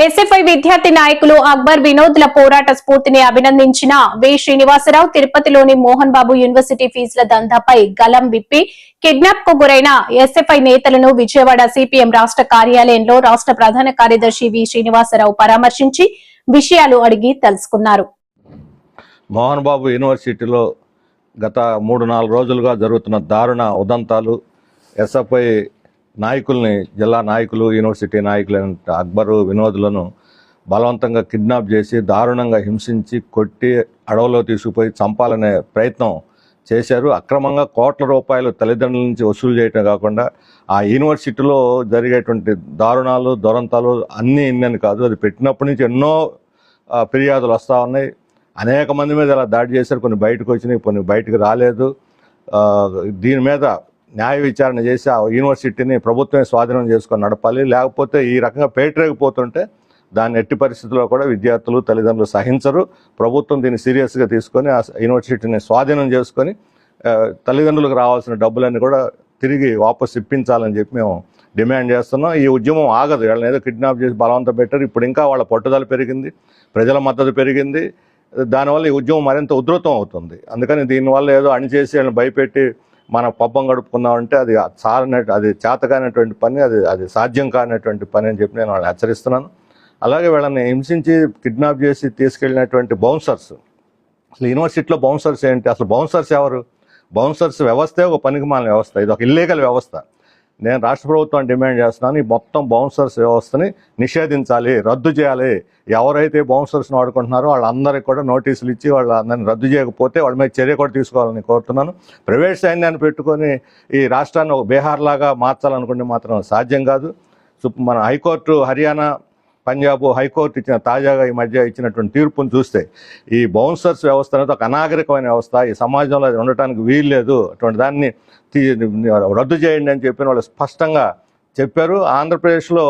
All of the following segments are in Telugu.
ఎస్ఎఫ్ఐ విద్యార్థి నాయకులు అక్బర్ వినోద్ల పోరాట స్ఫూర్తిని అభినందించిన వి శ్రీనివాసరావు తిరుపతిలోని మోహన్ బాబు యూనివర్సిటీ ఫీజుల దందాపై గలం విప్పి కిడ్నాప్ కు గురైన ఎస్ఎఫ్ఐ నేతలను విజయవాడ సిపిఎం రాష్ట్ర కార్యాలయంలో రాష్ట్ర ప్రధాన కార్యదర్శి వి శ్రీనివాసరావు పరామర్శించి విషయాలు అడిగి తెలుసుకున్నారు. మోహన్ బాబు యూనివర్సిటీలో గత 3-4 రోజులుగా జరుగుతున్న దారుణ ఉదంతాలు ఎస్ఎఫ్ఐ నాయకుల్ని జిల్లా నాయకులు యూనివర్సిటీ నాయకులైన అక్బరు వినోద్లను బలవంతంగా కిడ్నాప్ చేసి దారుణంగా హింసించి కొట్టి అడవులో తీసుకుపోయి చంపాలనే ప్రయత్నం చేశారు. అక్రమంగా కోట్ల రూపాయలు తల్లిదండ్రుల నుంచి వసూలు చేయటం కాకుండా ఆ యూనివర్సిటీలో జరిగేటువంటి దారుణాలు దురంతాలు అన్నీ ఇన్నని కాదు, అది పెట్టినప్పటి నుంచి ఎన్నో ఫిర్యాదులు వస్తూ ఉన్నాయి. అనేక మంది మీద అలా దాడి చేశారు. కొన్ని బయటకు వచ్చినాయి, కొన్ని బయటకు రాలేదు. దీని మీద న్యాయ విచారణ చేసి ఆ యూనివర్సిటీని ప్రభుత్వమే స్వాధీనం చేసుకొని నడపాలి. లేకపోతే ఈ రకంగా పేటరేగిపోతుంటే దాన్ని ఎట్టి పరిస్థితుల్లో కూడా విద్యార్థులు తల్లిదండ్రులు సహించరు. ప్రభుత్వం దీన్ని సీరియస్గా తీసుకొని ఆ యూనివర్సిటీని స్వాధీనం చేసుకొని తల్లిదండ్రులకు రావాల్సిన డబ్బులన్నీ కూడా తిరిగి వాపసు ఇప్పించాలని చెప్పి మేము డిమాండ్ చేస్తున్నాం. ఈ ఉద్యమం ఆగదు. వాళ్ళని ఏదో కిడ్నాప్ చేసి బలవంతం పెట్టారు. ఇప్పుడు ఇంకా వాళ్ళ పట్టుదల పెరిగింది, ప్రజల మద్దతు పెరిగింది. దానివల్ల ఈ ఉద్యమం మరింత ఉధృతం అవుతుంది. అందుకని దీనివల్ల ఏదో అణిచేసి వాళ్ళని భయపెట్టి మన పబ్బం గడుపుకుందామంటే అది చేతకానటువంటి పని, అది సాధ్యం కానటువంటి పని అని చెప్పి నేను వాళ్ళని హెచ్చరిస్తున్నాను. అలాగే వీళ్ళని హింసించి కిడ్నాప్ చేసి తీసుకెళ్ళినటువంటి బౌన్సర్స్, అసలు యూనివర్సిటీలో బౌన్సర్స్ ఏంటి, అసలు బౌన్సర్స్ ఎవరు? బౌన్సర్స్ వ్యవస్థే ఒక పనికిమాలిన వ్యవస్థ, ఇది ఒక ఇల్లీగల్ వ్యవస్థ. నేను రాష్ట్ర ప్రభుత్వాన్ని డిమాండ్ చేస్తున్నాను, ఈ మొత్తం బౌన్సర్స్ వ్యవస్థని నిషేధించాలి, రద్దు చేయాలి. ఎవరైతే బౌన్సర్స్ని వాడుకుంటున్నారో వాళ్ళందరికీ కూడా నోటీసులు ఇచ్చి వాళ్ళందరినీ రద్దు చేయకపోతే వాళ్ళ మీద చర్య కూడా తీసుకోవాలని కోరుతున్నాను. ప్రైవేట్ సైన్యాన్ని పెట్టుకొని ఈ రాష్ట్రాన్ని ఒక బీహార్ లాగా మార్చాలనుకుంటే మాత్రం సాధ్యం కాదు. మన హైకోర్టు, హర్యానా, పంజాబ్ హైకోర్టు తాజాగా ఈ మధ్య ఇచ్చినటువంటి తీర్పును చూస్తే ఈ బౌన్సర్స్ వ్యవస్థ అనేది ఒక అనాగరికమైన వ్యవస్థ, ఈ సమాజంలో అది ఉండటానికి వీలు లేదు, అటువంటి దాన్ని రద్దు చేయండి అని చెప్పి వాళ్ళు స్పష్టంగా చెప్పారు. ఆంధ్రప్రదేశ్లో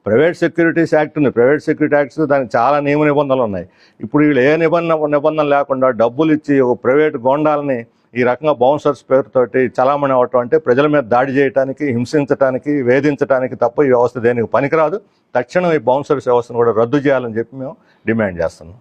ప్రైవేట్ సెక్యూరిటీస్ యాక్ట్ ఉంది. ప్రైవేట్ సెక్యూరిటీ యాక్ట్స్ దానికి చాలా నియమ నిబంధనలు ఉన్నాయి. ఇప్పుడు వీళ్ళు ఏ నిబంధన లేకుండా డబ్బులు ఇచ్చి ఒక ప్రైవేట్ గోండాలని ఈ రకంగా బౌన్సర్స్ పేరుతోటి చలామణి అవ్వటం అంటే ప్రజల మీద దాడి చేయడానికి, హింసించడానికి, వేధించడానికి తప్ప ఈ వ్యవస్థ దేనికి పనికిరాదు. తక్షణం ఈ బౌన్సర్స్ వ్యవస్థను కూడా రద్దు చేయాలని చెప్పి మేము డిమాండ్ చేస్తున్నాం.